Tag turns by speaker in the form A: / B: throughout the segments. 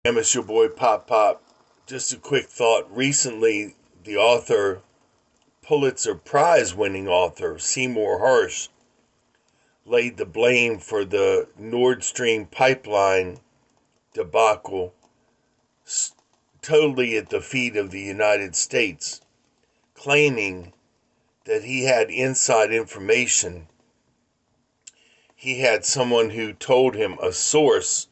A: It's your boy PopPop. Just a quick thought. Recently, the Pulitzer Prize winning author, Seymour Hersh, laid the blame for the Nord Stream pipeline debacle totally at the feet of the United States, claiming that he had inside information. He had someone who told him, a source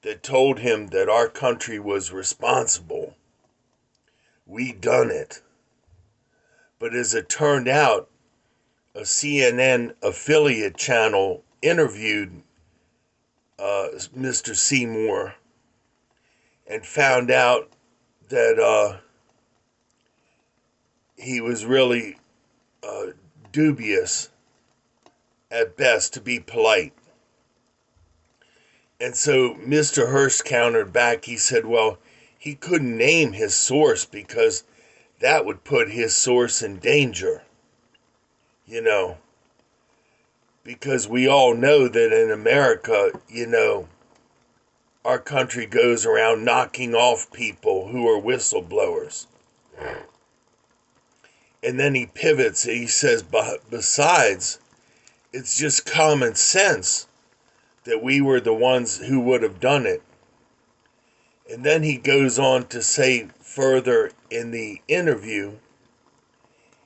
A: that told him that our country was responsible. We done it. But as it turned out, a CNN affiliate channel interviewed Mr. Seymour and found out that he was really dubious at best, to be polite. And so Mr. Hearst countered back. He said, well, he couldn't name his source because that would put his source in danger. Because we all know that in America, our country goes around knocking off people who are whistleblowers. And then he pivots. He says, besides, it's just common sense that we were the ones who would have done it. And then he goes on to say further in the interview,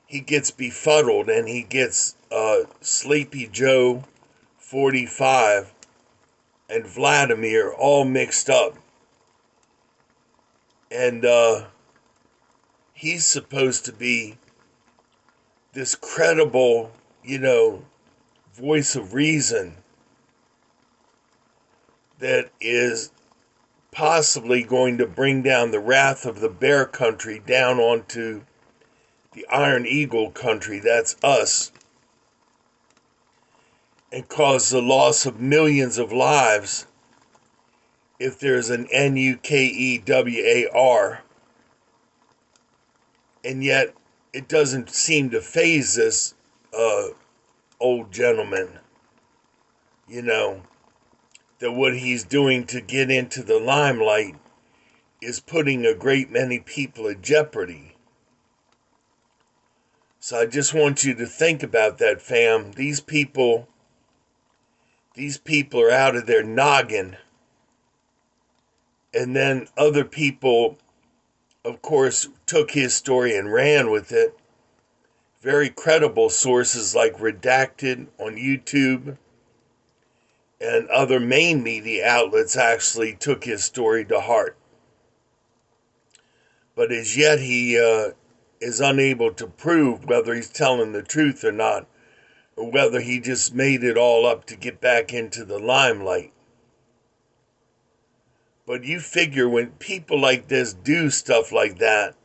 A: he gets befuddled and he gets Sleepy Joe 45 and Vladimir all mixed up. And he's supposed to be this credible, voice of reason that is possibly going to bring down the wrath of the bear country down onto the Iron Eagle country, that's us, and cause the loss of millions of lives if there's an NUKEWAR. And yet it doesn't seem to faze this old gentleman, that what he's doing to get into the limelight is putting a great many people at jeopardy. So I just want you to think about that, fam. These people are out of their noggin. And then other people, of course, took his story and ran with it. Very credible sources like Redacted on YouTube and other main media outlets actually took his story to heart. But as yet he is unable to prove whether he's telling the truth or not, or whether he just made it all up to get back into the limelight. But you figure when people like this do stuff like that,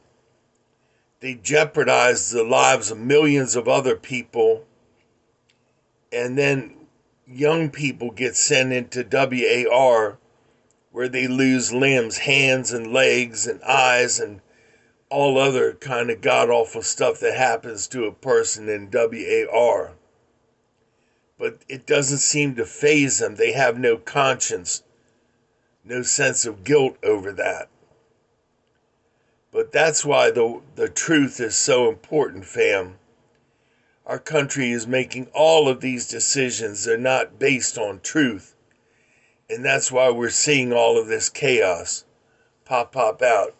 A: they jeopardize the lives of millions of other people, and then young people get sent into WAR where they lose limbs, hands and legs and eyes and all other kind of god-awful stuff that happens to a person in WAR. But it doesn't seem to faze them. They have no conscience, no sense of guilt over that. But that's why the truth is so important, fam. Our country is making all of these decisions. They're not based on truth. And that's why we're seeing all of this chaos. Pop out.